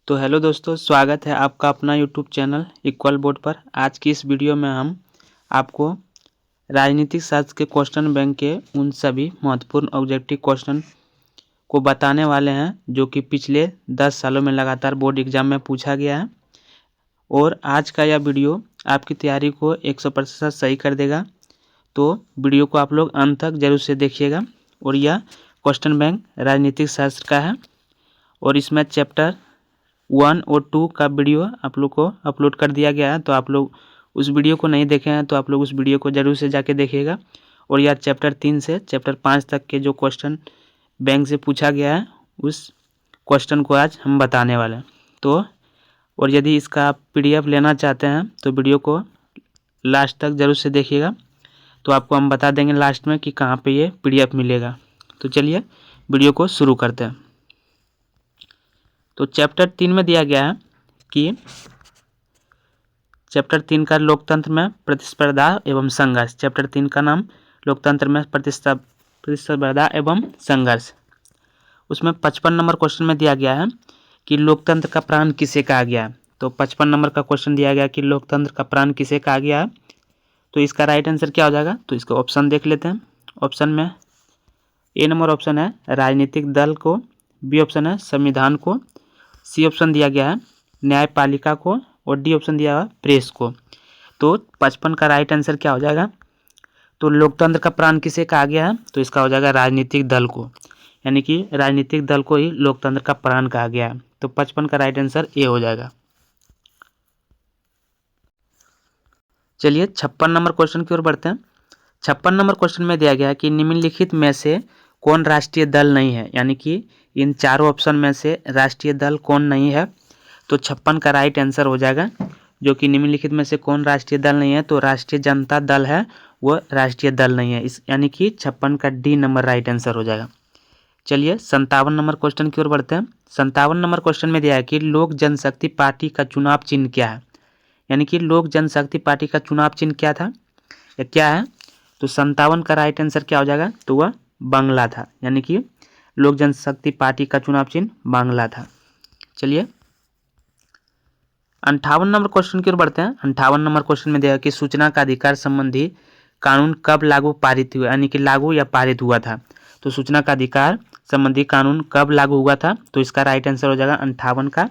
तो हेलो दोस्तों, स्वागत है आपका अपना यूट्यूब चैनल इक्वल बोर्ड पर। आज की इस वीडियो में हम आपको राजनीतिक शास्त्र के क्वेश्चन बैंक के उन सभी महत्वपूर्ण ऑब्जेक्टिव क्वेश्चन को बताने वाले हैं जो कि पिछले 10 सालों में लगातार बोर्ड एग्जाम में पूछा गया है। और आज का यह वीडियो आपकी तैयारी को 100% सही कर देगा। तो वीडियो को आप लोग अंत तक जरूर से देखिएगा। और यह क्वेश्चन बैंक राजनीतिक शास्त्र का है और इसमें चैप्टर 1 और 2 का वीडियो आप लोग को अपलोड कर दिया गया है। तो आप लोग उस वीडियो को नहीं देखे हैं तो आप लोग उस वीडियो को ज़रूर से जाके देखिएगा। और यह चैप्टर 3 से चैप्टर 5 तक के जो क्वेश्चन बैंक से पूछा गया है उस क्वेश्चन को आज हम बताने वाले हैं। तो और यदि इसका आप PDF लेना चाहते हैं तो वीडियो को लास्ट तक ज़रूर से देखिएगा। तो आपको हम बता देंगे लास्ट में कि कहाँ पे ये PDF मिलेगा। तो चलिए वीडियो को शुरू करते हैं। तो चैप्टर 3 में दिया गया है कि चैप्टर 3 का लोकतंत्र में प्रतिस्पर्धा एवं संघर्ष। चैप्टर 3 का नाम लोकतंत्र में प्रतिस्पर्धा एवं संघर्ष। उसमें 55 नंबर क्वेश्चन में दिया गया है कि लोकतंत्र का प्राण किसे कहा गया है। तो 55 नंबर का क्वेश्चन दिया गया कि लोकतंत्र का प्राण किसे कहा गया है। तो इसका राइट आंसर क्या हो जाएगा। तो इसका ऑप्शन देख लेते हैं। ऑप्शन में ए नंबर ऑप्शन है राजनीतिक दल को, बी ऑप्शन है संविधान को, सी ऑप्शन दिया गया है न्यायपालिका को और डी ऑप्शन दिया हुआ प्रेस को। तो 55 का राइट आंसर क्या हो जाएगा। तो लोकतंत्र का प्राण किसे कहा गया है। तो इसका हो जाएगा राजनीतिक दल को, यानी कि राजनीतिक दल को ही लोकतंत्र का प्राण कहा गया है। तो 55 का राइट आंसर ए हो जाएगा। चलिए 56 नंबर क्वेश्चन की ओर बढ़ते हैं। 56 नंबर क्वेश्चन में दिया गया है कि निम्नलिखित में से कौन राष्ट्रीय दल नहीं है, यानी कि इन चारों ऑप्शन में से राष्ट्रीय दल कौन नहीं है। तो 56 का राइट आंसर हो जाएगा जो कि निम्नलिखित में से कौन राष्ट्रीय दल नहीं है। तो राष्ट्रीय जनता दल है, वो राष्ट्रीय दल नहीं है। इस यानी कि 56 का डी नंबर राइट आंसर हो जाएगा। चलिए 57 नंबर क्वेश्चन की ओर बढ़ते हैं। 57 नंबर क्वेश्चन में दिया है कि लोक जनशक्ति पार्टी का चुनाव चिन्ह क्या है, यानी कि लोक जनशक्ति पार्टी का चुनाव चिन्ह क्या था या क्या है। तो 57 का राइट आंसर क्या हो जाएगा। तो वह बांग्ला था, यानी कि लोक जनशक्ति पार्टी का चुनाव चिन्ह बांग्ला था। चलिए 58 नंबर क्वेश्चन की ओर बढ़ते हैं। 58 नंबर क्वेश्चन में दिया कि सूचना का अधिकार संबंधी कानून कब लागू पारित हुआ, यानी कि लागू या पारित हुआ था। तो सूचना का अधिकार संबंधी कानून कब लागू हुआ था। तो इसका राइट आंसर हो जाएगा 58 का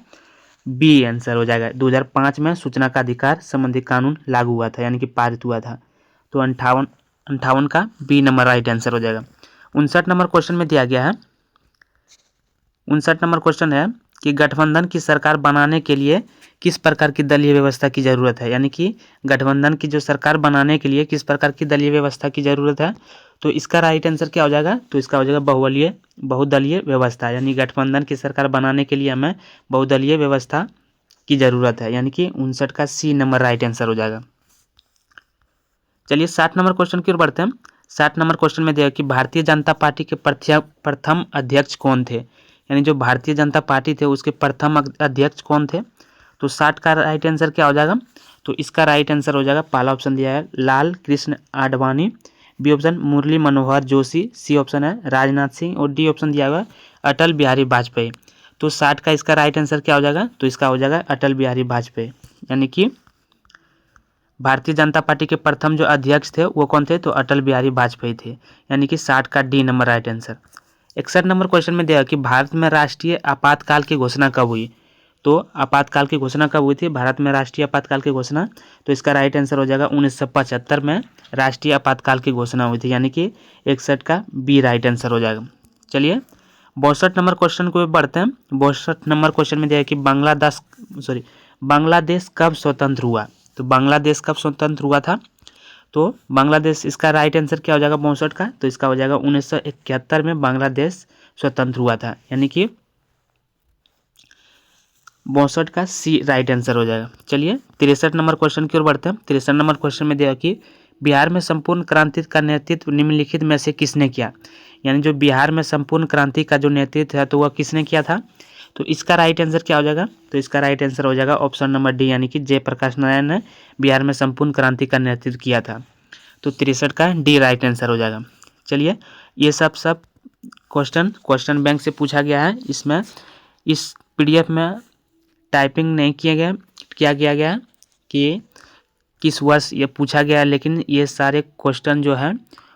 बी आंसर हो जाएगा। 2005 में सूचना का अधिकार संबंधी कानून लागू हुआ था, यानी कि पारित हुआ था। तो 58 का बी नंबर राइट आंसर हो जाएगा। 59 नंबर क्वेश्चन में दिया गया है 59 नंबर क्वेश्चन है कि गठबंधन की सरकार बनाने के लिए किस प्रकार की दलीय व्यवस्था की जरूरत है, यानी कि गठबंधन की जो सरकार बनाने के लिए किस प्रकार की दलीय व्यवस्था की जरूरत है। तो इसका राइट आंसर क्या हो जाएगा। तो इसका हो जाएगा बहुदलीय व्यवस्था, यानी गठबंधन की सरकार बनाने के लिए हमें बहुदलीय व्यवस्था की जरूरत है, यानी कि 59 का सी नंबर राइट आंसर हो जाएगा। चलिए 60 नंबर क्वेश्चन की ओर बढ़ते हैं। 60 नंबर क्वेश्चन में दिया कि भारतीय जनता पार्टी के प्रथम अध्यक्ष कौन थे, यानी जो भारतीय जनता पार्टी थे उसके प्रथम अध्यक्ष कौन थे। तो 60 का राइट आंसर क्या हो जाएगा। तो इसका राइट आंसर हो जाएगा पहला ऑप्शन दिया है Lal Krishna Advani, B option Murli Manohar Joshi, C option है राजनाथ सिंह और डी ऑप्शन दिया हुआ है अटल बिहारी वाजपेयी। तो 60 का इसका राइट आंसर क्या हो जाएगा। तो इसका हो जाएगा अटल बिहारी वाजपेयी, यानी कि भारतीय जनता पार्टी के प्रथम जो अध्यक्ष थे वो कौन थे। तो अटल बिहारी वाजपेयी थे, यानी कि 60 का D number right answer. 61 number question में दिया कि भारत में राष्ट्रीय आपातकाल की घोषणा कब हुई। तो आपातकाल की घोषणा कब हुई थी भारत में राष्ट्रीय आपातकाल की घोषणा। तो इसका राइट आंसर हो जाएगा 1975 में राष्ट्रीय आपातकाल की घोषणा हुई थी, यानी कि 61 का बी राइट आंसर हो जाएगा। चलिए 62 नंबर क्वेश्चन को बढ़ते हैं। 62 नंबर क्वेश्चन में दिया है कि बांग्लादेश कब स्वतंत्र हुआ। तो बांग्लादेश कब स्वतंत्र हुआ था। तो बांग्लादेश इसका राइट आंसर क्या हो जाएगा 62 का। तो इसका हो जाएगा 1971 में बांग्लादेश स्वतंत्र हुआ था, यानी कि 62 का सी राइट आंसर हो जाएगा। चलिए 63 नंबर क्वेश्चन की ओर बढ़ते हैं। 63 नंबर क्वेश्चन में दिया कि बिहार में संपूर्ण क्रांति का नेतृत्व निम्नलिखित में से किसने किया, यानी जो बिहार में संपूर्ण क्रांति का जो नेतृत्व है तो वह किसने किया था। तो इसका राइट आंसर क्या हो जाएगा। तो इसका राइट आंसर हो जाएगा ऑप्शन नंबर डी, यानी कि जयप्रकाश नारायण ने बिहार में संपूर्ण क्रांति का नेतृत्व किया था। तो 63 का डी राइट आंसर हो जाएगा। चलिए ये सब क्वेश्चन बैंक से पूछा गया है। इसमें इस PDF में टाइपिंग नहीं किया गया कि किस वर्ष ये पूछा गया है, लेकिन ये सारे क्वेश्चन जो है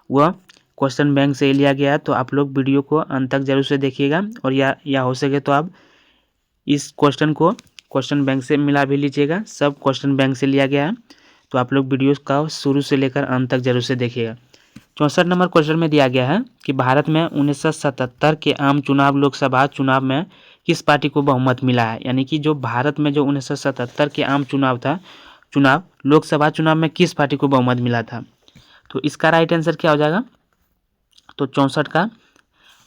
वह क्वेश्चन बैंक से लिया गया है। तो आप लोग वीडियो को अंत तक जरूर से देखिएगा, और या हो सके तो आप इस क्वेश्चन को क्वेश्चन बैंक से मिला भी लीजिएगा। सब क्वेश्चन बैंक से लिया गया है, तो आप लोग वीडियो का शुरू से लेकर अंत तक जरूर से देखिएगा। 64 नंबर क्वेश्चन में दिया गया है कि भारत में 1977 के आम चुनाव लोकसभा चुनाव में किस पार्टी को बहुमत मिला है। यानी कि जो भारत में जो 1977 के आम चुनाव लोकसभा चुनाव में किस पार्टी को बहुमत मिला था। तो इसका राइट आंसर क्या हो जाएगा। तो 64 का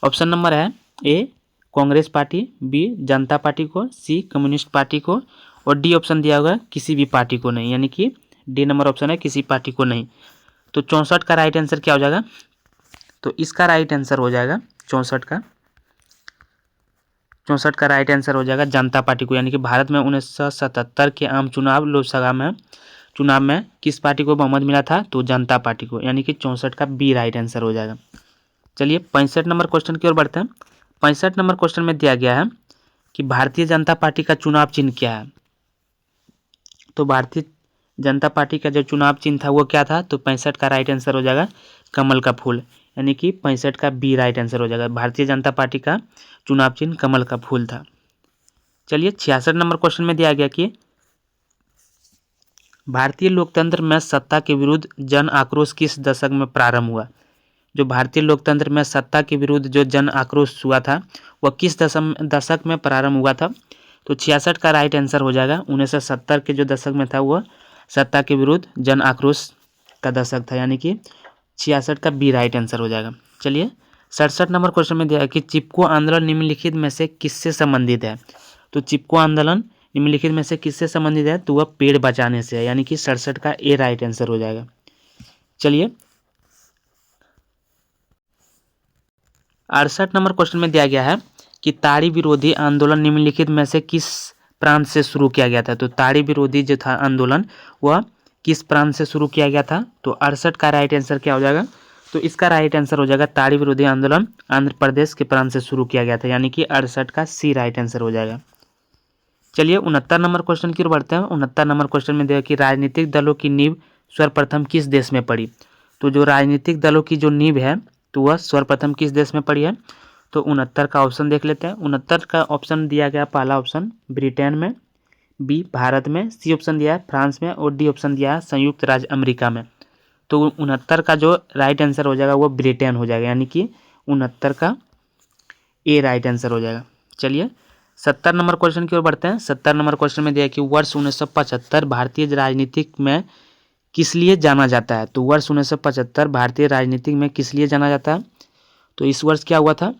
ऑप्शन नंबर है ए कांग्रेस पार्टी, बी जनता पार्टी को, सी कम्युनिस्ट पार्टी को, और डी ऑप्शन दिया होगा किसी भी पार्टी को नहीं, यानी कि डी नंबर ऑप्शन है किसी पार्टी को नहीं। तो 64 का राइट आंसर क्या हो जाएगा। तो इसका राइट आंसर हो जाएगा 64 का राइट आंसर हो जाएगा जनता पार्टी को। यानी कि भारत में 1977 के आम चुनाव में किस पार्टी को बहुमत मिला था, तो जनता पार्टी को, यानी कि 64 का बी राइट आंसर हो जाएगा। चलिए 65 नंबर क्वेश्चन की ओर बढ़ते हैं। 65 नंबर क्वेश्चन में दिया गया है कि भारतीय जनता पार्टी का चुनाव चिन्ह क्या है। तो भारतीय जनता पार्टी का जो चुनाव चिन्ह था वो क्या था। तो 65 का राइट आंसर हो जाएगा कमल का फूल, यानी कि 65 का बी राइट आंसर हो जाएगा। भारतीय जनता पार्टी का चुनाव चिन्ह कमल का फूल था। चलिए 66 नंबर क्वेश्चन में दिया गया कि भारतीय लोकतंत्र में सत्ता के विरुद्ध जन आक्रोश किस दशक में प्रारंभ हुआ। जो भारतीय लोकतंत्र में सत्ता के विरुद्ध जो जन आक्रोश हुआ था वह किस दशक में प्रारंभ हुआ था। तो 66 का राइट आंसर हो जाएगा 1970 के जो दशक में था वह सत्ता के विरुद्ध जन आक्रोश का दशक था, यानी कि 66 का बी राइट आंसर हो जाएगा। चलिए 67 नंबर क्वेश्चन में दिया है कि चिपको आंदोलन निम्नलिखित में से किससे संबंधित है। तो चिपको आंदोलन निम्नलिखित में से किससे संबंधित है, तो वह पेड़ बचाने से है, यानी कि 67 का ए राइट आंसर हो जाएगा। चलिए 68 नंबर क्वेश्चन में दिया गया है कि ताड़ी विरोधी आंदोलन निम्नलिखित में से किस प्रांत से शुरू किया गया था। तो ताड़ी विरोधी जो था आंदोलन वह किस प्रांत से शुरू किया गया था। तो 68 का राइट आंसर क्या हो जाएगा। तो इसका राइट आंसर हो जाएगा ताड़ी विरोधी आंदोलन आंध्र प्रदेश के प्रांत से शुरू किया गया था, यानी कि 68 का सी राइट आंसर हो जाएगा। चलिए 69 नंबर क्वेश्चन की ओर बढ़ते हैं। 69 नंबर क्वेश्चन में दिया कि राजनीतिक दलों की नींव सर्वप्रथम किस देश में पड़ी। तो जो राजनीतिक दलों की जो नींव है तो वह सर्वप्रथम किस देश में पड़ी है। तो 69 का ऑप्शन देख लेते हैं। 69 का ऑप्शन दिया गया पहला ऑप्शन ब्रिटेन में, बी भारत में, सी ऑप्शन दिया है फ्रांस में, और डी ऑप्शन दिया है संयुक्त राज्य अमेरिका में। तो 69 का जो राइट आंसर हो जाएगा वो ब्रिटेन हो जाएगा, यानी कि 69 का ए राइट आंसर हो जाएगा। चलिए 70 नंबर क्वेश्चन की ओर बढ़ते हैं। 70 नंबर क्वेश्चन में दिया कि वर्ष 1975 भारतीय राजनीतिक में किस लिए जाना जाता है। तो वर्ष 1975 भारतीय राजनीतिक में किस लिए जाना जाता है। तो इस वर्ष क्या हुआ था।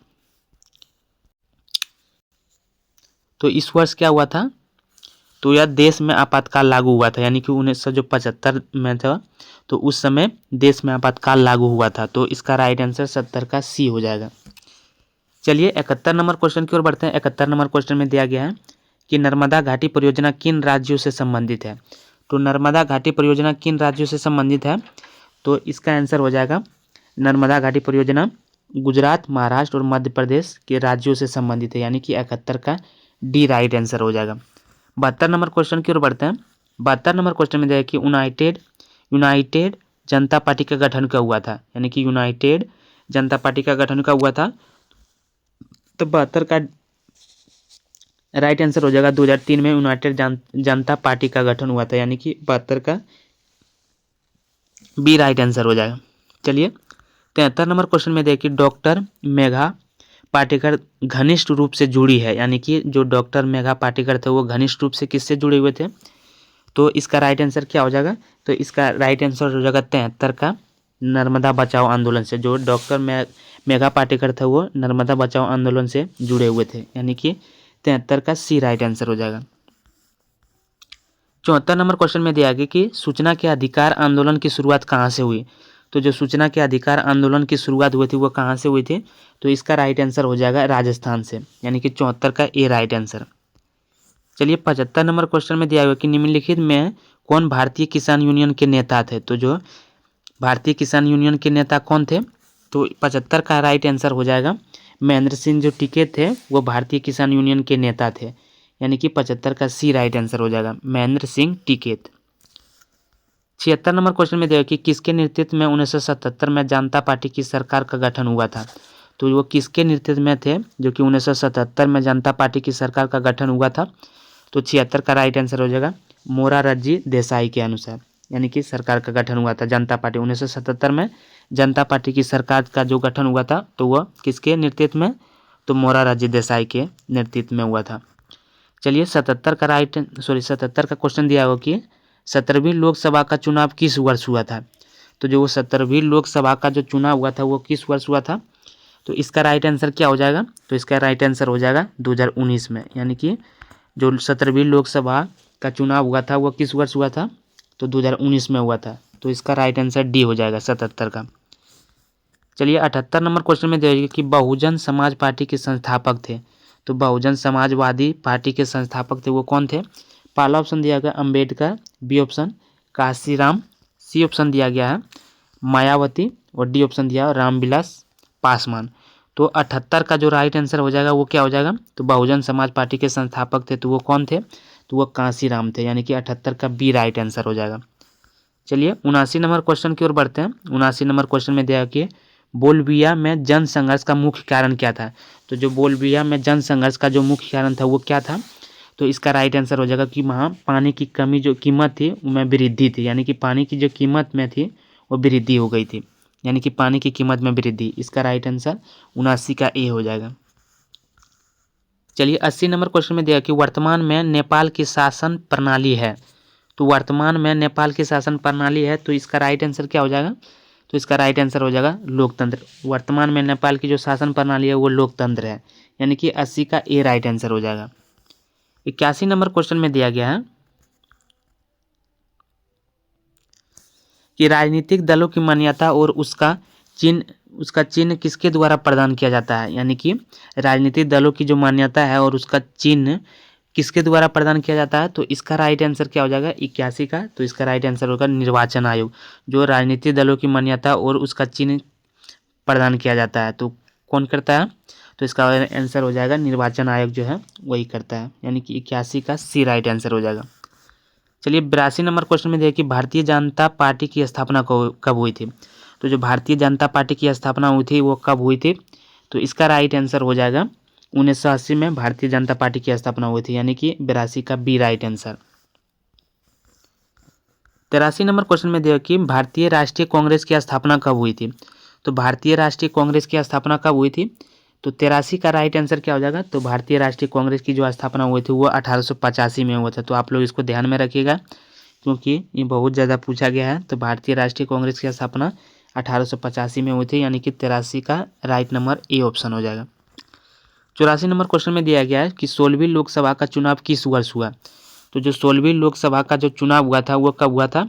तो यह देश में आपातकाल लागू हुआ था, यानी कि 1975 में था, तो उस समय देश में आपातकाल लागू हुआ था। तो इसका राइट आंसर 70 का सी हो जाएगा। चलिए 71 नंबर क्वेश्चन की ओर बढ़ते हैं। 71 नंबर क्वेश्चन में दिया गया है कि नर्मदा घाटी परियोजना किन राज्यों से संबंधित है। तो नर्मदा घाटी परियोजना किन राज्यों से संबंधित है। तो इसका आंसर हो जाएगा नर्मदा घाटी परियोजना गुजरात, महाराष्ट्र और मध्य प्रदेश के राज्यों से संबंधित है, यानी कि 71 का डी राइट आंसर हो जाएगा। 72 नंबर क्वेश्चन की ओर बढ़ते हैं। 72 नंबर क्वेश्चन में दिया कि यूनाइटेड जनता पार्टी का गठन कब हुआ था, यानी कि यूनाइटेड जनता पार्टी का गठन कब हुआ था। तो 72 का राइट आंसर हो जाएगा 2003 में यूनाइटेड जनता पार्टी का गठन हुआ था, यानी कि 72 का बी राइट आंसर हो जाएगा। चलिए 73 नंबर क्वेश्चन में देखिए डॉक्टर मेघा पाटेकर घनिष्ठ रूप से जुड़ी है, यानी कि जो डॉक्टर मेघा पाटेकर थे वो घनिष्ठ रूप से किससे जुड़े हुए थे। तो इसका राइट आंसर क्या हो जाएगा। तो इसका राइट आंसर हो जाएगा 73 का नर्मदा बचाओ आंदोलन से। जो डॉक्टर मेघा पाटेकर थे वो नर्मदा बचाओ आंदोलन से जुड़े हुए थे, यानी कि 73 का सी राइट आंसर हो जाएगा। 74 नंबर क्वेश्चन में दिया गया कि सूचना के अधिकार आंदोलन की शुरुआत कहाँ से हुई। तो जो सूचना के अधिकार आंदोलन की शुरुआत हुई थी वो कहाँ से हुई थी। तो इसका राइट आंसर हो जाएगा राजस्थान से, यानी कि 74 का ए राइट आंसर। चलिए 75 नंबर क्वेश्चन में दिया हुआ कि निम्नलिखित में कौन भारतीय किसान यूनियन के नेता थे। तो जो भारतीय किसान यूनियन के नेता कौन थे। तो 75 का राइट आंसर हो जाएगा महेंद्र सिंह जो टिकैत थे वो भारतीय किसान यूनियन के नेता थे, यानी कि 75 का सी राइट आंसर हो जाएगा, महेंद्र सिंह टिकैत। 76 नंबर क्वेश्चन में दिया कि किसके नेतृत्व में 1977 में जनता पार्टी की सरकार का गठन हुआ था। तो वो किसके नेतृत्व में थे जो कि 1977 में जनता पार्टी की सरकार का गठन हुआ था। तो 76 का राइट आंसर हो जाएगा मोरारजी देसाई के अनुसार, यानी कि सरकार का गठन हुआ था जनता पार्टी 1977 में जनता पार्टी की सरकार का जो गठन हुआ था तो वह किसके नेतृत्व में, तो मोरारजी देसाई के नेतृत्व में हुआ था। चलिए 77 का क्वेश्चन दिया होगा कि 17वीं लोकसभा का चुनाव किस वर्ष हुआ था। तो जो वो 17वीं लोकसभा का जो चुनाव हुआ था वो किस वर्ष हुआ था। तो इसका राइट आंसर क्या हो जाएगा, तो इसका राइट आंसर हो जाएगा 2019 में, यानी कि जो 17वीं लोकसभा का चुनाव हुआ था वो किस वर्ष हुआ था, तो 2019 में हुआ था। तो इसका राइट आंसर डी हो जाएगा 77 का। चलिए 78 नंबर क्वेश्चन में दिया कि बहुजन समाज पार्टी के संस्थापक थे। तो बहुजन समाजवादी पार्टी के संस्थापक थे वो कौन थे। पहला ऑप्शन दिया गया Ambedkar, B option Kashiram, C option दिया गया है मायावती और डी ऑप्शन दिया है रामविलास पासवान। तो 78 का जो राइट आंसर हो जाएगा वो क्या हो जाएगा, तो बहुजन समाज पार्टी के संस्थापक थे तो वो कौन थे, तो वो काशीराम थे, यानी कि 78 का बी राइट आंसर हो जाएगा। चलिए 79 नंबर क्वेश्चन की ओर बढ़ते हैं। 79 नंबर क्वेश्चन में दिया कि बोलबिया में जन संघर्ष का मुख्य कारण क्या था। तो जो बोलबिया में जन संघर्ष का जो मुख्य कारण था वो क्या था। तो इसका राइट आंसर हो जाएगा कि वहाँ पानी की कमी जो कीमत थी उनमें वृद्धि थी, यानी कि पानी की जो कीमत में थी वो वृद्धि हो गई थी, यानी कि पानी की कीमत में वृद्धि। इसका राइट आंसर 79 का ए हो जाएगा। चलिए 80 नंबर क्वेश्चन में दिया कि वर्तमान में नेपाल की शासन प्रणाली है। तो वर्तमान में नेपाल की शासन प्रणाली है तो इसका राइट आंसर क्या हो जाएगा, तो इसका राइट आंसर हो जाएगा लोकतंत्र। वर्तमान में नेपाल की जो शासन प्रणाली है वो लोकतंत्र है, यानी कि 80 का ए राइट आंसर हो जाएगा। 81 नंबर क्वेश्चन में दिया गया है कि राजनीतिक दलों की मान्यता और उसका चिन्ह किसके द्वारा प्रदान किया जाता है। यानी कि राजनीतिक दलों की जो मान्यता है और उसका चिन्ह किसके द्वारा प्रदान किया जाता है। तो इसका राइट आंसर क्या हो जाएगा 81 का, तो इसका राइट आंसर होगा निर्वाचन आयोग। जो राजनीतिक दलों की मान्यता और उसका चिन्ह प्रदान किया जाता है तो कौन करता है, तो इसका आंसर हो जाएगा निर्वाचन आयोग जो है वही करता है, यानी कि 81 का सी राइट आंसर हो जाएगा। चलिए 82 नंबर क्वेश्चन में देखिए कि भारतीय जनता पार्टी की स्थापना कब हुई थी। तो जो भारतीय जनता पार्टी की स्थापना हुई थी वो कब हुई थी, तो इसका राइट आंसर हो जाएगा 1980 में भारतीय जनता पार्टी की स्थापना हुई थी, यानी कि 82 का B right answer. 83 number question में दिया कि भारतीय राष्ट्रीय कांग्रेस की स्थापना कब हुई थी। तो भारतीय राष्ट्रीय कांग्रेस की स्थापना कब हुई थी, तो 83 का राइट आंसर क्या हो जाएगा, तो भारतीय राष्ट्रीय कांग्रेस की जो स्थापना हुई थी वो 1885 में हुआ था। तो आप लोग इसको ध्यान में रखिएगा क्योंकि ये बहुत ज़्यादा पूछा गया है। तो भारतीय राष्ट्रीय कांग्रेस की स्थापना 1885 में हुई थी, यानी कि 83 का राइट नंबर ए ऑप्शन हो जाएगा। 84 नंबर क्वेश्चन में दिया गया है कि 16वीं लोकसभा का चुनाव किस वर्ष हुआ। तो जो 16वीं लोकसभा का जो चुनाव हुआ था वो कब हुआ था,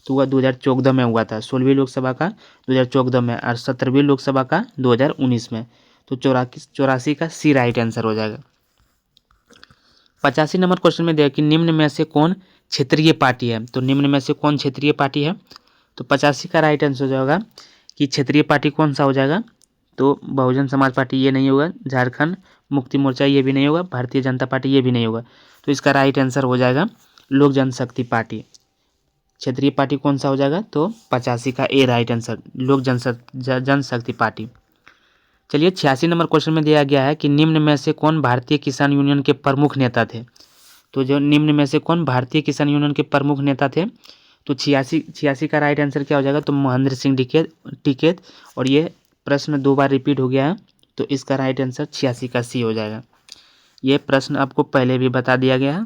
तो वह 2014 में हुआ था। 16वीं लोकसभा का 2014 में और 17वीं लोकसभा का 2019 में। तो 84 का सी राइट आंसर हो जाएगा। 85 नंबर क्वेश्चन में दिया कि निम्न में से कौन क्षेत्रीय पार्टी है। तो निम्न में से कौन क्षेत्रीय पार्टी है, तो 85 का राइट आंसर हो जाएगा कि क्षेत्रीय पार्टी कौन सा हो जाएगा, तो बहुजन समाज पार्टी ये नहीं होगा, झारखंड मुक्ति मोर्चा ये भी नहीं होगा, भारतीय जनता पार्टी ये भी नहीं होगा। तो इसका राइट आंसर हो जाएगा लोक जनशक्ति पार्टी। क्षेत्रीय पार्टी कौन सा हो जाएगा, तो 85 का ए राइट आंसर लोक जनशक्ति पार्टी। चलिए 86 नंबर क्वेश्चन में दिया गया है कि निम्न में से कौन भारतीय किसान यूनियन के प्रमुख नेता थे। तो जो निम्न में से कौन भारतीय किसान यूनियन के प्रमुख नेता थे, तो 86 का राइट आंसर क्या हो जाएगा, तो महेंद्र सिंह टिकैत। और ये प्रश्न 2 बार रिपीट हो गया है तो इसका राइट आंसर 86 का सी हो जाएगा। ये प्रश्न आपको पहले भी बता दिया गया है।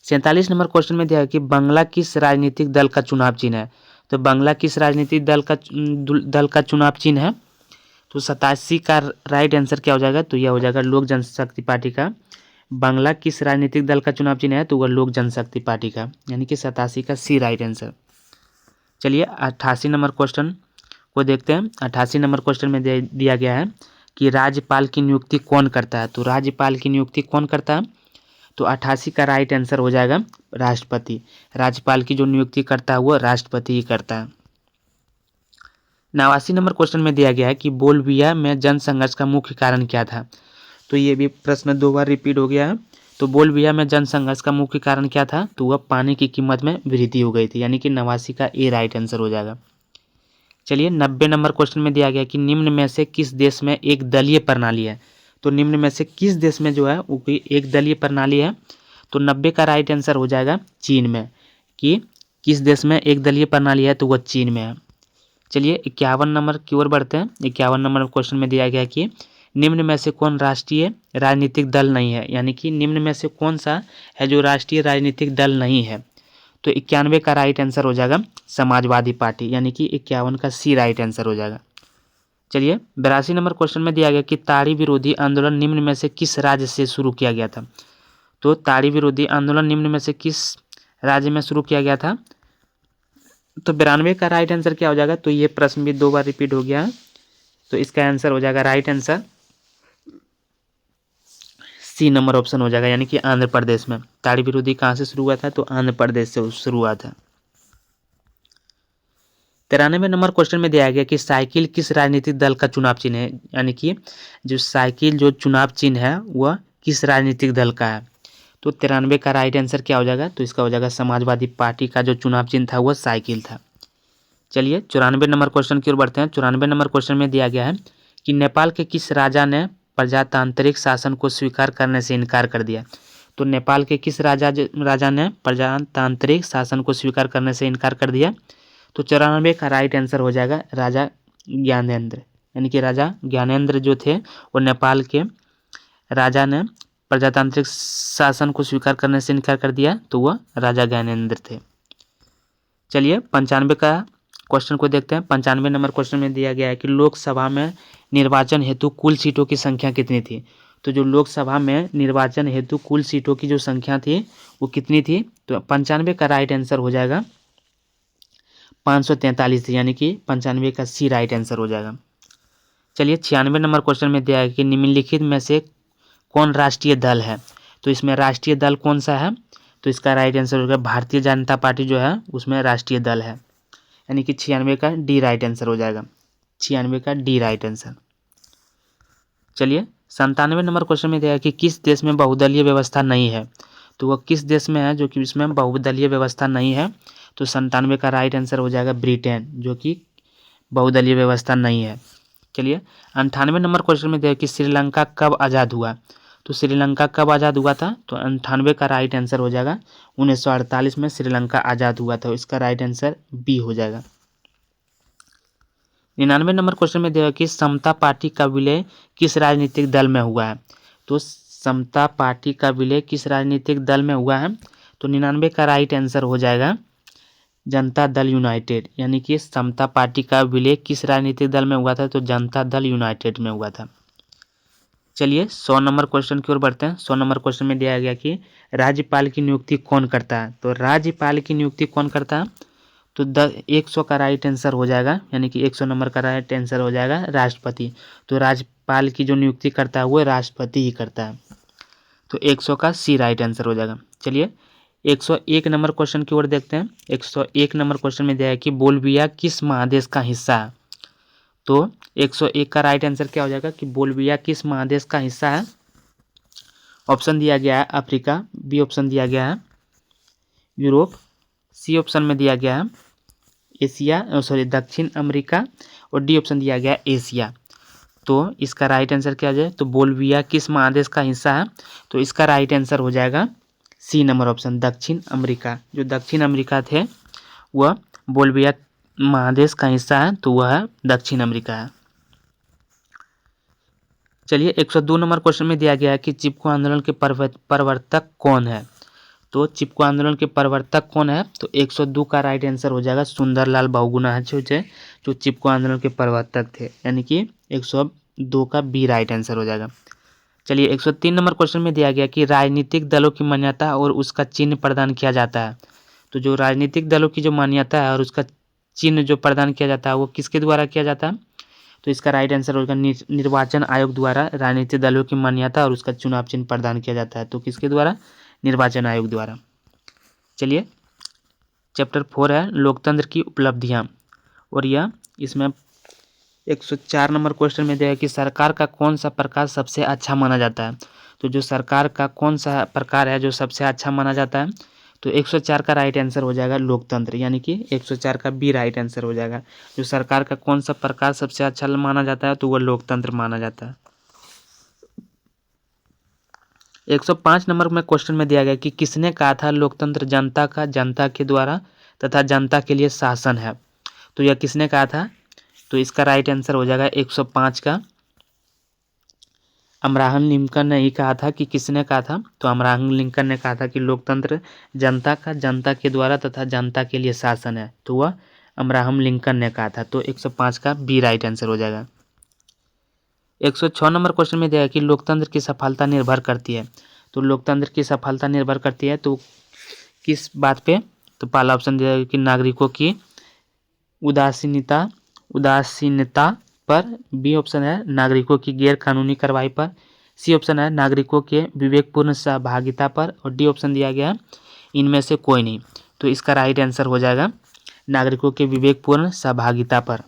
47 नंबर क्वेश्चन में दिया है कि बांग्ला किस राजनीतिक दल का चुनाव चिन्ह है। तो बांग्ला किस राजनीतिक दल का चुनाव चिन्ह है, तो 87 का राइट आंसर क्या हो जाएगा, तो यह हो जाएगा लोक जनशक्ति पार्टी का। बांग्ला किस राजनीतिक दल का चुनाव चिन्ह है, तो वह लोक जनशक्ति पार्टी का, यानी कि 87 का सी राइट आंसर। चलिए 88 नंबर क्वेश्चन को देखते हैं। 88 नंबर क्वेश्चन में दिया गया है कि राज्यपाल की नियुक्ति कौन करता है। तो राज्यपाल की नियुक्ति कौन करता है, तो 88 का राइट आंसर हो जाएगा राष्ट्रपति। राज्यपाल की जो नियुक्ति करता है वो राष्ट्रपति ही करता है। 89 नंबर क्वेश्चन में दिया गया है कि बोलबिया में जन संघर्ष का मुख्य कारण क्या था। तो ये भी प्रश्न 2 बार रिपीट हो गया है तो बोलबिया में जनसंघर्ष का मुख्य कारण क्या था? तो वह पानी की कीमत में वृद्धि हो गई थी, यानी कि 89 का ए राइट आंसर हो जाएगा। चलिए 90 नंबर क्वेश्चन में दिया गया कि निम्न में से किस देश में एक दलीय प्रणाली है? तो निम्न में से किस देश में जो है वो एक दलीय प्रणाली है? तो 90 का राइट आंसर हो जाएगा चीन में। कि किस देश में एक दलीय प्रणाली है? तो वह चीन में है। चलिए 51 नंबर की ओर बढ़ते हैं। 51 नंबर क्वेश्चन में दिया गया कि निम्न में से कौन राष्ट्रीय राजनीतिक दल नहीं है? यानी कि निम्न में से कौन सा है जो राष्ट्रीय राजनीतिक दल नहीं है? तो 91 का राइट आंसर हो जाएगा समाजवादी पार्टी, यानी कि 51 का सी राइट आंसर हो जाएगा। चलिए 82 नंबर क्वेश्चन में दिया गया कि ताड़ी विरोधी आंदोलन निम्न में से किस राज्य से शुरू किया गया था? तो ताड़ी विरोधी आंदोलन निम्न में से किस राज्य में शुरू किया गया था? तो 92 का राइट आंसर क्या हो जाएगा? तो ये प्रश्न भी 2 बार रिपीट हो गया है, तो इसका आंसर हो जाएगा right answer C number option हो जाएगा, यानी कि आंध्र प्रदेश में। ताड़ी विरोधी कहाँ से शुरू हुआ था? तो आंध्र प्रदेश से शुरू हुआ था। 93 नंबर क्वेश्चन में दिया गया कि साइकिल किस राजनीतिक दल का चुनाव चिन्ह है? यानी कि जो साइकिल जो चुनाव चिन्ह है वह किस राजनीतिक दल का है? तो 93 का राइट आंसर क्या हो जाएगा? तो इसका हो जाएगा समाजवादी पार्टी का जो चुनाव चिन्ह था वह साइकिल था। चलिए 94 नंबर क्वेश्चन की ओर बढ़ते हैं। 94 नंबर क्वेश्चन में दिया गया है कि नेपाल के किस राजा ने प्रजातांत्रिक शासन को स्वीकार करने से इनकार कर दिया? तो नेपाल के किस राजा ने प्रजातांत्रिक शासन को स्वीकार करने से इनकार कर दिया? तो 94 का राइट आंसर हो जाएगा राजा ज्ञानेंद्र, यानी कि राजा ज्ञानेंद्र जो थे वो नेपाल के राजा ने प्रजातांत्रिक शासन को स्वीकार करने से इनकार कर दिया, तो वह राजा ज्ञानेंद्र थे। चलिए 95 का क्वेश्चन को देखते हैं। 95 नंबर क्वेश्चन में दिया गया है कि लोकसभा में निर्वाचन हेतु कुल सीटों की संख्या कितनी थी? तो जो लोकसभा में निर्वाचन हेतु कुल सीटों की जो संख्या थी वो कितनी थी? तो 95 का राइट आंसर हो जाएगा 543 थी, यानी कि 95 का सी राइट आंसर हो जाएगा। चलिए 96 नंबर क्वेश्चन में दिया है कि निम्नलिखित में से कौन राष्ट्रीय दल है? तो इसमें राष्ट्रीय दल कौन सा है? तो इसका राइट आंसर होगा भारतीय जनता पार्टी जो है उसमें राष्ट्रीय दल है, यानी कि 96 का डी राइट आंसर हो जाएगा। 96 का डी राइट आंसर। चलिए 97 नंबर क्वेश्चन में दिया है कि किस देश में बहुदलीय व्यवस्था नहीं है? तो वह किस देश में है जो कि इसमें बहुदलीय व्यवस्था नहीं है? तो 97 का राइट आंसर हो जाएगा ब्रिटेन, जो कि बहुदलीय व्यवस्था नहीं है। चलिए 98 नंबर क्वेश्चन में दिया है कि श्रीलंका कब आज़ाद हुआ? तो श्रीलंका कब आज़ाद हुआ था? तो 98 का राइट आंसर हो जाएगा 1948 में श्रीलंका आज़ाद हुआ था, इसका राइट आंसर बी हो जाएगा। 99 नंबर क्वेश्चन में दिया है कि समता पार्टी का विलय किस राजनीतिक दल में हुआ है? तो समता पार्टी का विलय किस राजनीतिक दल में हुआ है? तो 99 का राइट आंसर हो जाएगा जनता दल यूनाइटेड, यानी कि समता पार्टी का विलय किस राजनीतिक दल में हुआ था? तो जनता दल यूनाइटेड में हुआ था। चलिए 100 नंबर क्वेश्चन की ओर बढ़ते हैं। 100 नंबर क्वेश्चन में दिया गया कि राज्यपाल की नियुक्ति कौन करता है? तो राज्यपाल की नियुक्ति कौन करता है? तो 100 का राइट आंसर हो जाएगा, यानी कि 100 नंबर का राइट आंसर हो जाएगा राष्ट्रपति। तो राज्यपाल की जो नियुक्ति करता है वो राष्ट्रपति ही करता है, तो 100 का सी राइट आंसर हो जाएगा। चलिए 101 नंबर क्वेश्चन की ओर देखते हैं। 101 नंबर क्वेश्चन में दिया है कि बोलबिया किस महादेश का हिस्सा है? तो 101 का राइट आंसर क्या हो जाएगा कि बोलबिया किस महादेश का हिस्सा है? ऑप्शन दिया गया है अफ्रीका, बी ऑप्शन दिया गया है यूरोप, सी ऑप्शन में दिया गया है एशिया दक्षिण अमेरिका, और डी ऑप्शन दिया गया है एशिया। तो इसका राइट आंसर क्या हो जाए? तो बोलबिया किस महादेश का हिस्सा है? तो इसका राइट आंसर हो जाएगा सी नंबर ऑप्शन दक्षिण अमेरिका। जो दक्षिण अमेरिका थे वह बोलबिया महादेश का हिस्सा है, तो वह दक्षिण अमेरिका है। चलिए 102 नंबर क्वेश्चन में दिया गया है कि चिपको आंदोलन के प्रवर्तक कौन है? तो चिपको आंदोलन के प्रवर्तक कौन है? तो 102 का राइट आंसर हो जाएगा सुंदरलाल बहुगुणा जो चिपको आंदोलन के प्रवर्तक थे, यानी कि 102 का बी राइट आंसर हो जाएगा। चलिए 103 नंबर क्वेश्चन में दिया गया कि राजनीतिक दलों की मान्यता और उसका चिन्ह प्रदान किया जाता है। तो जो राजनीतिक दलों की जो मान्यता है और उसका चिन्ह जो प्रदान किया जाता है वो किसके द्वारा किया जाता है? तो इसका राइट आंसर होगा निर्वाचन आयोग द्वारा राजनीतिक दलों की मान्यता और उसका चुनाव चिन्ह प्रदान किया जाता है। तो किसके द्वारा? निर्वाचन आयोग द्वारा। चलिए चैप्टर 4 है लोकतंत्र की उपलब्धियां, और यह इसमें 104 नंबर क्वेश्चन में दिया है कि सरकार का कौन सा प्रकार सबसे अच्छा माना जाता है। तो जो सरकार का कौन सा प्रकार है जो सबसे अच्छा माना जाता है, तो 104 का राइट आंसर हो जाएगा लोकतंत्र, यानी कि 104 का बी राइट आंसर हो जाएगा। जो सरकार का कौन सा प्रकार सबसे अच्छा माना जाता है तो वह लोकतंत्र माना जाता है। 105 नंबर में क्वेश्चन में दिया गया कि किसने कहा था लोकतंत्र जनता का, जनता के द्वारा तथा जनता के लिए शासन है। तो यह किसने कहा था, तो इसका राइट आंसर हो जाएगा 105 का अब्राहम लिंकन ने ही कहा था। कि किसने कहा था, तो अब्राहम लिंकन ने कहा था कि लोकतंत्र जनता का, जनता के द्वारा तथा जनता के लिए शासन है। तो वह अब्राहम लिंकन ने कहा था। तो 105 का बी राइट आंसर हो जाएगा। 106 नंबर क्वेश्चन में दिया है कि लोकतंत्र की सफलता निर्भर करती है। तो लोकतंत्र की सफलता निर्भर करती है तो किस बात पे, तो पहला ऑप्शन दिया है कि नागरिकों की उदासीनता पर, बी ऑप्शन है नागरिकों की गैर कानूनी कार्रवाई पर, सी ऑप्शन है नागरिकों के विवेकपूर्ण सहभागिता पर, और डी ऑप्शन दिया गया है इनमें से कोई नहीं। तो इसका राइट आंसर हो जाएगा नागरिकों के विवेकपूर्ण सहभागिता पर,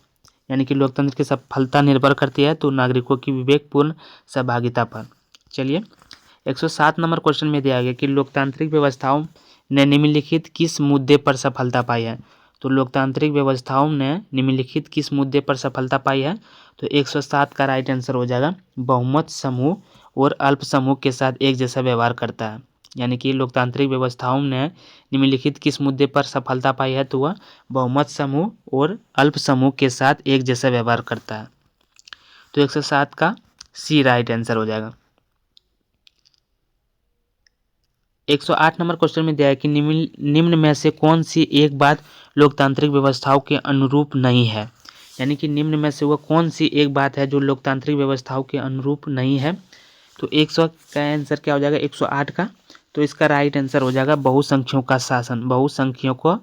यानी कि लोकतंत्र की सफलता निर्भर करती है तो नागरिकों की विवेकपूर्ण सहभागिता पर। चलिए 107 नंबर क्वेश्चन में दिया गया कि लोकतांत्रिक व्यवस्थाओं ने निम्नलिखित किस मुद्दे पर सफलता पाई है। तो लोकतांत्रिक व्यवस्थाओं ने निम्नलिखित किस मुद्दे पर सफलता पाई है, तो 107 का राइट आंसर हो जाएगा बहुमत समूह और अल्प समूह के साथ एक जैसा व्यवहार करता है। यानी कि लोकतांत्रिक व्यवस्थाओं ने निम्नलिखित किस मुद्दे पर सफलता पाई है, तो वह बहुमत समूह और अल्प समूह के साथ एक जैसा व्यवहार करता है। तो 107 का सी राइट आंसर हो जाएगा। 108 नंबर क्वेश्चन में दिया है कि निम्न में से कौन सी एक बात लोकतांत्रिक व्यवस्थाओं के अनुरूप नहीं है। यानी कि निम्न में से वह कौन सी एक बात है जो लोकतांत्रिक व्यवस्थाओं के अनुरूप नहीं है। तो 100 का आंसर क्या हो जाएगा 108 का, तो इसका राइट आंसर हो जाएगा बहुसंख्यों का शासन। बहुसंख्यकों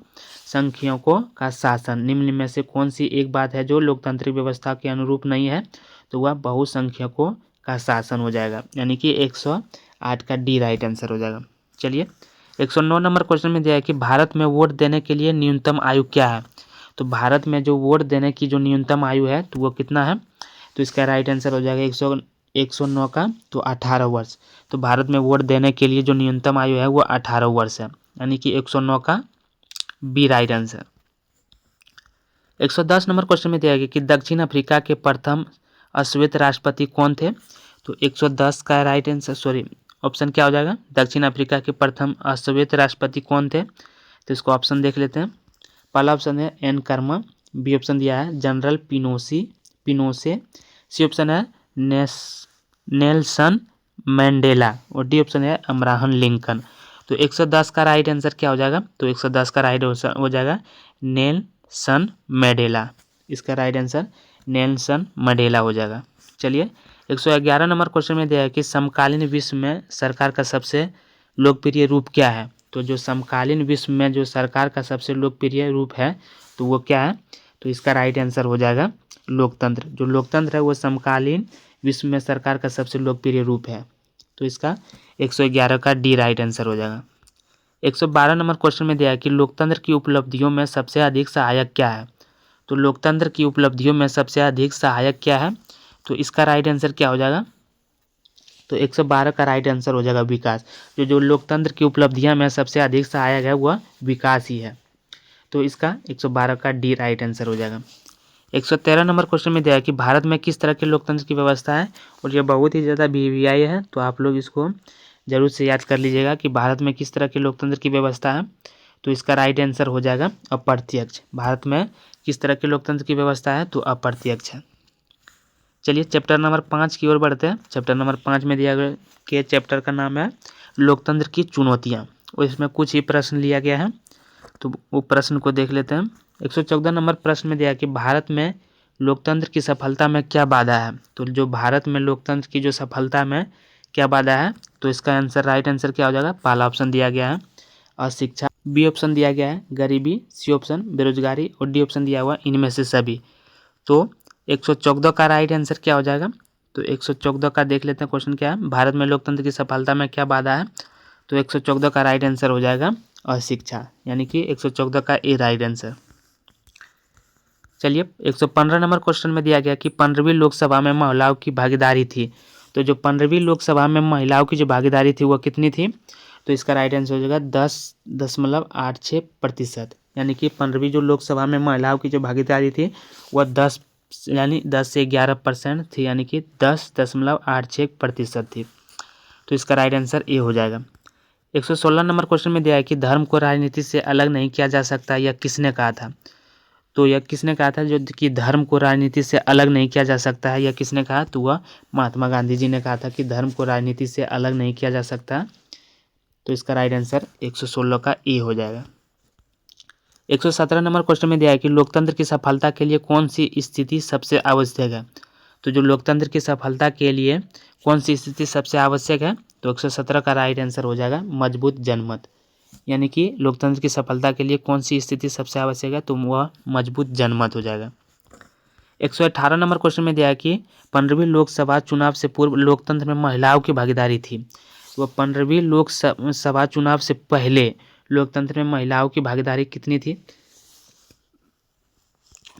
का शासन, निम्न में से कौन सी एक बात है जो लोकतांत्रिक व्यवस्था के अनुरूप नहीं है, तो वह बहुसंख्यकों का शासन हो जाएगा। यानी कि 108 का डी राइट आंसर हो जाएगा। चलिए 109 नंबर क्वेश्चन में दिया है कि भारत में वोट देने के लिए न्यूनतम आयु क्या है। तो भारत में जो वोट देने की जो न्यूनतम आयु है तो वो कितना है, तो इसका राइट आंसर हो जाएगा 109 का तो 18 वर्ष। तो भारत में वोट देने के लिए जो न्यूनतम आयु है वो 18 वर्ष है, यानी कि 109 का B right answer. 110 number question में दिया गया कि दक्षिण अफ्रीका के प्रथम अश्वेत राष्ट्रपति कौन थे। तो 110 का राइट आंसर ऑप्शन क्या हो जाएगा, दक्षिण अफ्रीका के प्रथम अश्वेत राष्ट्रपति कौन थे। तो इसको ऑप्शन देख लेते हैं। पहला ऑप्शन है एन कर्मा, बी ऑप्शन दिया है जनरल पिनोसे, सी ऑप्शन है नेल्सन मैंडेला, और डी ऑप्शन है अब्राहम लिंकन। तो 110 का राइट आंसर क्या हो जाएगा, तो 110 का राइट हो जाएगा नेल्सन मैंडेला। इसका राइट आंसर नेल्सन मैंडेला हो जाएगा। चलिए 111 नंबर क्वेश्चन में दिया है कि समकालीन विश्व में सरकार का सबसे लोकप्रिय रूप क्या है। तो जो समकालीन विश्व में जो सरकार का सबसे लोकप्रिय रूप है तो वो क्या है, तो इसका राइट आंसर हो जाएगा लोकतंत्र। जो लोकतंत्र है वो समकालीन विश्व में सरकार का सबसे लोकप्रिय रूप है। तो इसका 111 का डी राइट आंसर हो जाएगा। 112 नंबर क्वेश्चन में दिया है कि लोकतंत्र की उपलब्धियों में सबसे अधिक सहायक क्या है। तो लोकतंत्र की उपलब्धियों में सबसे अधिक सहायक क्या है, तो इसका राइट आंसर क्या हो जाएगा, तो 112 का राइट आंसर हो जाएगा विकास। जो लोकतंत्र की उपलब्धियां में सबसे अधिक सहायक है वह विकास ही है। तो इसका 112 का डी राइट आंसर हो जाएगा। 113 नंबर क्वेश्चन में दिया है कि भारत में किस तरह के लोकतंत्र की व्यवस्था है, और ये बहुत ही ज़्यादा वीवीआई है तो आप लोग इसको जरूर से याद कर लीजिएगा कि भारत में किस तरह के लोकतंत्र की व्यवस्था है। तो इसका राइट आंसर हो जाएगा अप्रत्यक्ष। भारत में किस तरह के लोकतंत्र की व्यवस्था है, तो अप्रत्यक्ष है। चलिए चैप्टर नंबर 5 की ओर बढ़ते हैं। चैप्टर नंबर 5 में दिया गया के चैप्टर का नाम है लोकतंत्र की चुनौतियाँ, और इसमें कुछ ही प्रश्न लिया गया है तो वो प्रश्न को देख लेते हैं। 114 नंबर प्रश्न में दिया कि भारत में लोकतंत्र की सफलता में क्या बाधा है। तो जो भारत में लोकतंत्र की जो सफलता में क्या बाधा है, तो इसका आंसर राइट आंसर क्या हो जाएगा, पहला ऑप्शन दिया गया है अशिक्षा, बी ऑप्शन दिया गया है गरीबी, सी ऑप्शन बेरोजगारी, और डी ऑप्शन दिया हुआ इनमें से सभी। तो 114 का राइट आंसर क्या हो जाएगा, तो 114 का देख लेते हैं क्वेश्चन क्या है, भारत में लोकतंत्र की सफलता में क्या बाधा है। तो 114 का राइट आंसर हो जाएगा अशिक्षा, यानी कि 114 का ए राइट आंसर। चलिए 115 नंबर क्वेश्चन में दिया गया कि 15वीं लोकसभा में महिलाओं की भागीदारी थी। तो जो 15वीं लोकसभा में महिलाओं की जो भागीदारी थी वह कितनी थी? तो इसका राइट आंसर हो जाएगा 10.86%। यानी कि 15वीं जो लोकसभा में महिलाओं की जो भागीदारी थी वह 10 से 11% थी, यानी कि 10.86% थी। तो इसका राइट आंसर ए हो जाएगा। 116 नंबर क्वेश्चन में दिया है कि धर्म को राजनीति से अलग नहीं किया जा सकता, यह किसने कहा था? तो यह किसने कहा था जो कि धर्म को राजनीति से अलग नहीं किया जा सकता है? यह किसने कहा? तो वह महात्मा गांधी जी ने कहा था कि धर्म को राजनीति से अलग नहीं किया जा सकता। तो इसका राइट आंसर 116 का ए हो जाएगा। 117 नंबर क्वेश्चन में दिया है कि लोकतंत्र की सफलता के लिए कौन सी स्थिति सबसे आवश्यक है? तो जो लोकतंत्र की सफलता के लिए कौन सी स्थिति सबसे आवश्यक है? तो 117 का राइट आंसर हो जाएगा मजबूत जनमत। यानी कि लोकतंत्र की सफलता के लिए कौन सी स्थिति सबसे आवश्यक है? तो वह मजबूत जनमत हो जाएगा। 118 नंबर क्वेश्चन में दिया है कि 15वीं लोकसभा चुनाव से पूर्व लोकतंत्र में महिलाओं की भागीदारी थी। वह 15वीं लोकसभा चुनाव से पहले लोकतंत्र में महिलाओं की भागीदारी कितनी थी?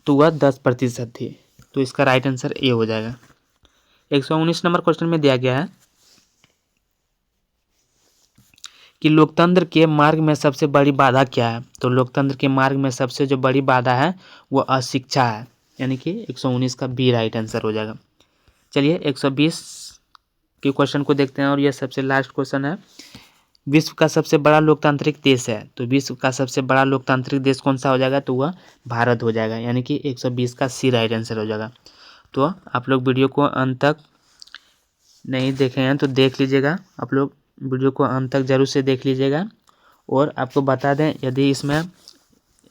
तो वह 10% थी। तो इसका राइट आंसर ए हो जाएगा। 119 नंबर क्वेश्चन में दिया गया है कि लोकतंत्र के मार्ग में सबसे बड़ी बाधा क्या है? तो लोकतंत्र के मार्ग में सबसे जो बड़ी बाधा है वो अशिक्षा है। यानी कि 119 का बी राइट आंसर हो जाएगा। चलिए 120 के क्वेश्चन को देखते हैं और यह सबसे लास्ट क्वेश्चन है। विश्व का सबसे बड़ा लोकतांत्रिक देश है। तो विश्व का सबसे बड़ा लोकतांत्रिक देश कौन सा हो जाएगा? तो वह भारत हो जाएगा। यानी कि 120 का सी राइट आंसर हो जाएगा। तो आप लोग वीडियो को अंत तक नहीं देखे हैं तो देख लीजिएगा। आप लोग वीडियो को अंत तक जरूर से देख लीजिएगा। और आपको बता दें यदि इसमें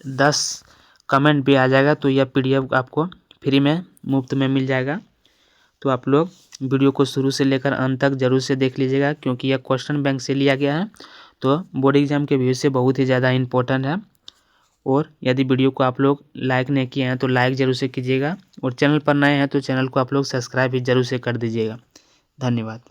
10 कमेंट भी आ जाएगा तो यह PDF आपको फ्री में मुफ्त में मिल जाएगा। तो आप लोग वीडियो को शुरू से लेकर अंत तक जरूर से देख लीजिएगा, क्योंकि यह क्वेश्चन बैंक से लिया गया है। तो बोर्ड एग्जाम के व्यू से बहुत ही ज़्यादा इम्पोर्टेंट है। और यदि वीडियो को आप लोग लाइक नहीं किए हैं तो लाइक ज़रूर से कीजिएगा। और चैनल पर नए हैं तो चैनल को आप लोग सब्सक्राइब भी जरूर से कर दीजिएगा। धन्यवाद।